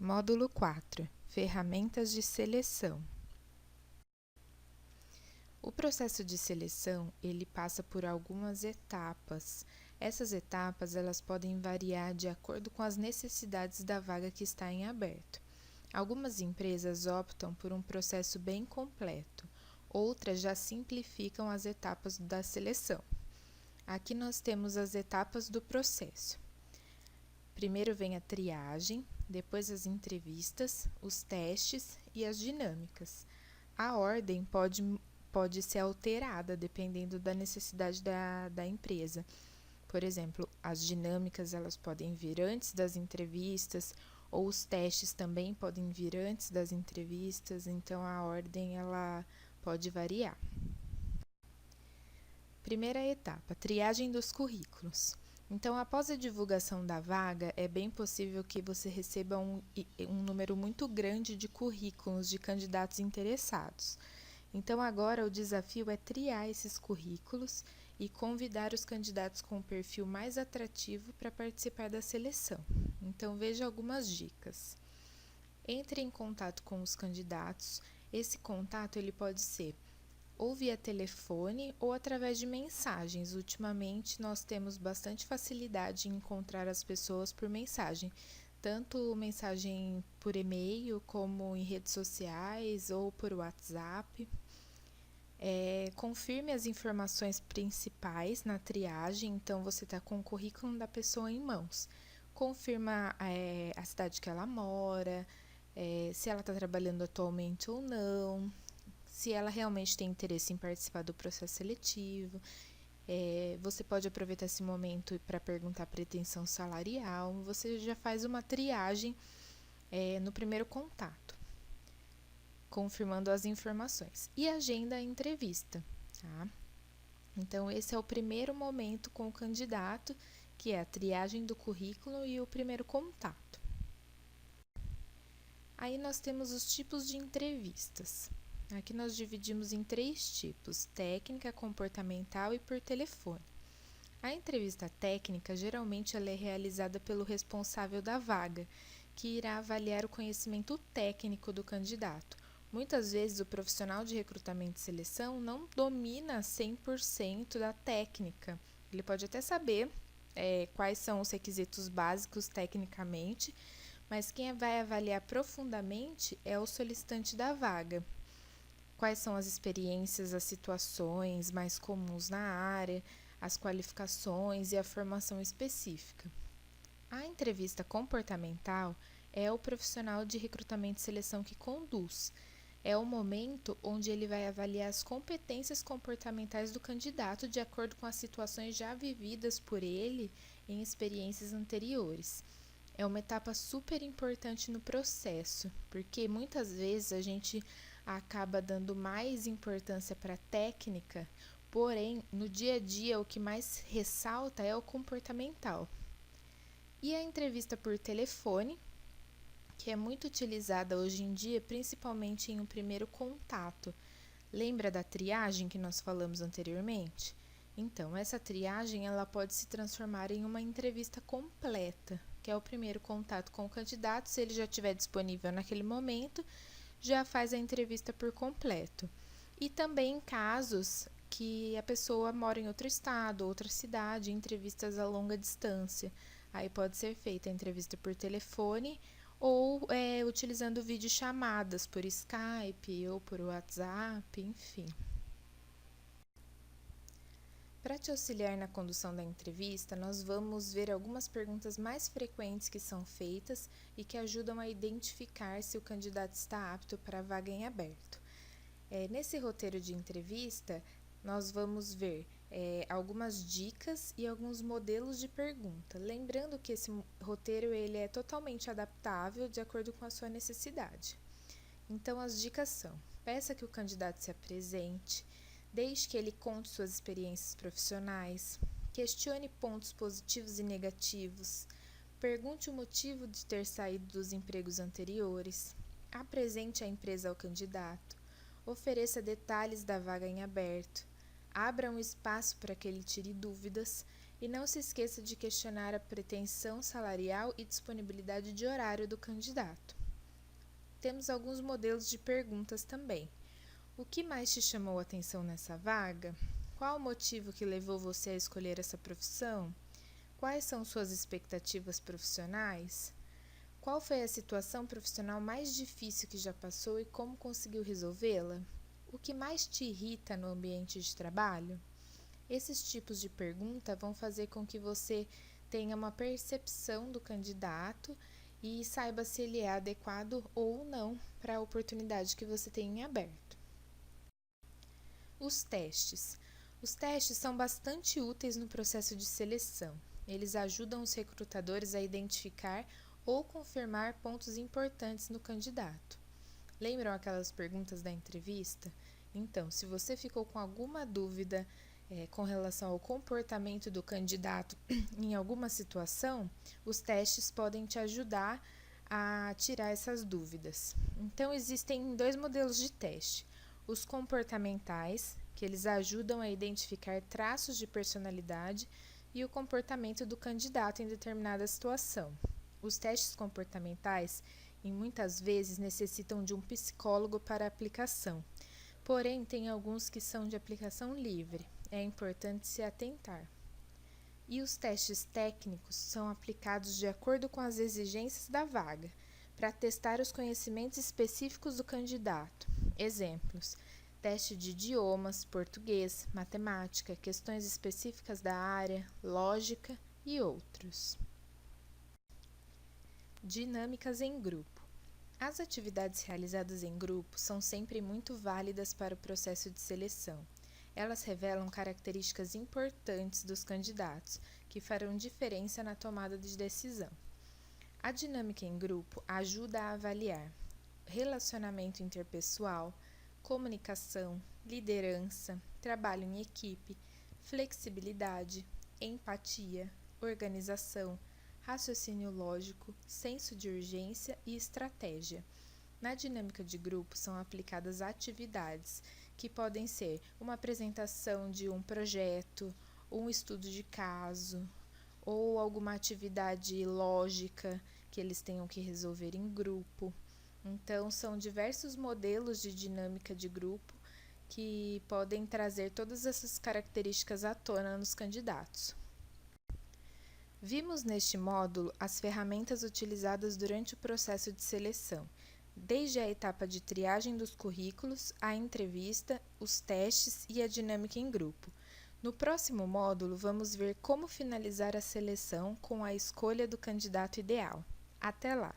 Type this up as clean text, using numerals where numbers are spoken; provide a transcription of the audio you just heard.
Módulo 4. Ferramentas de seleção. O processo de seleção, ele passa por algumas etapas. Essas etapas, elas podem variar de acordo com as necessidades da vaga que está em aberto. Algumas empresas optam por um processo bem completo, outras já simplificam as etapas da seleção. Aqui nós temos as etapas do processo. Primeiro vem a triagem, depois as entrevistas, os testes e as dinâmicas. A ordem pode ser alterada dependendo da necessidade da empresa. Por exemplo, as dinâmicas elas podem vir antes das entrevistas, ou os testes também podem vir antes das entrevistas, então a ordem ela pode variar. Primeira etapa, triagem dos currículos. Então, após a divulgação da vaga, é bem possível que você receba um número muito grande de currículos de candidatos interessados. Então, agora o desafio é triar esses currículos e convidar os candidatos com o perfil mais atrativo para participar da seleção. Então, veja algumas dicas. Entre em contato com os candidatos. Esse contato ele pode ser ou via telefone ou através de mensagens. Ultimamente, nós temos bastante facilidade em encontrar as pessoas por mensagem, tanto mensagem por e-mail, como em redes sociais ou por WhatsApp. Confirme as informações principais na triagem, então você está com o currículo da pessoa em mãos. Confirma a cidade que ela mora, se ela está trabalhando atualmente ou não, se ela realmente tem interesse em participar do processo seletivo. Você pode aproveitar esse momento para perguntar a pretensão salarial. Você já faz uma triagem no primeiro contato, confirmando as informações. E agenda a entrevista, tá? Então, esse é o primeiro momento com o candidato, que é a triagem do currículo e o primeiro contato. Aí nós temos os tipos de entrevistas. Aqui nós dividimos em 3 tipos: técnica, comportamental e por telefone. A entrevista técnica, geralmente, ela é realizada pelo responsável da vaga, que irá avaliar o conhecimento técnico do candidato. Muitas vezes, o profissional de recrutamento e seleção não domina 100% da técnica. Ele pode até saber quais são os requisitos básicos tecnicamente, mas quem vai avaliar profundamente é o solicitante da vaga. Quais são as experiências, as situações mais comuns na área, as qualificações e a formação específica. A entrevista comportamental é o profissional de recrutamento e seleção que conduz. É o momento onde ele vai avaliar as competências comportamentais do candidato de acordo com as situações já vividas por ele em experiências anteriores. É uma etapa super importante no processo, porque muitas vezes a gente acaba dando mais importância para a técnica, porém, no dia a dia, o que mais ressalta é o comportamental. E a entrevista por telefone, que é muito utilizada hoje em dia, principalmente em um primeiro contato. Lembra da triagem que nós falamos anteriormente? Então, essa triagem ela pode se transformar em uma entrevista completa, que é o primeiro contato com o candidato. Se ele já estiver disponível naquele momento, já faz a entrevista por completo. E também em casos que a pessoa mora em outro estado, outra cidade, entrevistas a longa distância. Aí pode ser feita a entrevista por telefone ou utilizando videochamadas por Skype ou por WhatsApp, enfim. Para te auxiliar na condução da entrevista, nós vamos ver algumas perguntas mais frequentes que são feitas e que ajudam a identificar se o candidato está apto para a vaga em aberto. Nesse roteiro de entrevista, nós vamos ver algumas dicas e alguns modelos de pergunta. Lembrando que esse roteiro ele é totalmente adaptável de acordo com a sua necessidade. Então, as dicas são: peça que o candidato se apresente, deixe que ele conte suas experiências profissionais, questione pontos positivos e negativos, pergunte o motivo de ter saído dos empregos anteriores, apresente a empresa ao candidato, ofereça detalhes da vaga em aberto, abra um espaço para que ele tire dúvidas E não se esqueça de questionar a pretensão salarial e disponibilidade de horário do candidato. Temos alguns modelos de perguntas também. O que mais te chamou a atenção nessa vaga? Qual o motivo que levou você a escolher essa profissão? Quais são suas expectativas profissionais? Qual foi a situação profissional mais difícil que já passou e como conseguiu resolvê-la? O que mais te irrita no ambiente de trabalho? Esses tipos de pergunta vão fazer com que você tenha uma percepção do candidato e saiba se ele é adequado ou não para a oportunidade que você tem em aberto. Os testes. Os testes são bastante úteis no processo de seleção. Eles ajudam os recrutadores a identificar ou confirmar pontos importantes no candidato. Lembram aquelas perguntas da entrevista? Então, se você ficou com alguma dúvida com relação ao comportamento do candidato em alguma situação, os testes podem te ajudar a tirar essas dúvidas. Então, existem 2 modelos de teste. Os comportamentais, que eles ajudam a identificar traços de personalidade e o comportamento do candidato em determinada situação. Os testes comportamentais, muitas vezes, necessitam de um psicólogo para aplicação. Porém, tem alguns que são de aplicação livre. É importante se atentar. E os testes técnicos são aplicados de acordo com as exigências da vaga, para testar os conhecimentos específicos do candidato. Exemplos: teste de idiomas, português, matemática, questões específicas da área, lógica e outros. Dinâmicas em grupo. As atividades realizadas em grupo são sempre muito válidas para o processo de seleção. Elas revelam características importantes dos candidatos, que farão diferença na tomada de decisão. A dinâmica em grupo ajuda a avaliar relacionamento interpessoal, comunicação, liderança, trabalho em equipe, flexibilidade, empatia, organização, raciocínio lógico, senso de urgência e estratégia. Na dinâmica de grupo são aplicadas atividades que podem ser uma apresentação de um projeto, um estudo de caso, ou alguma atividade lógica que eles tenham que resolver em grupo. Então, são diversos modelos de dinâmica de grupo que podem trazer todas essas características à tona nos candidatos. Vimos neste módulo as ferramentas utilizadas durante o processo de seleção, desde a etapa de triagem dos currículos, a entrevista, os testes e a dinâmica em grupo. No próximo módulo, vamos ver como finalizar a seleção com a escolha do candidato ideal. Até lá!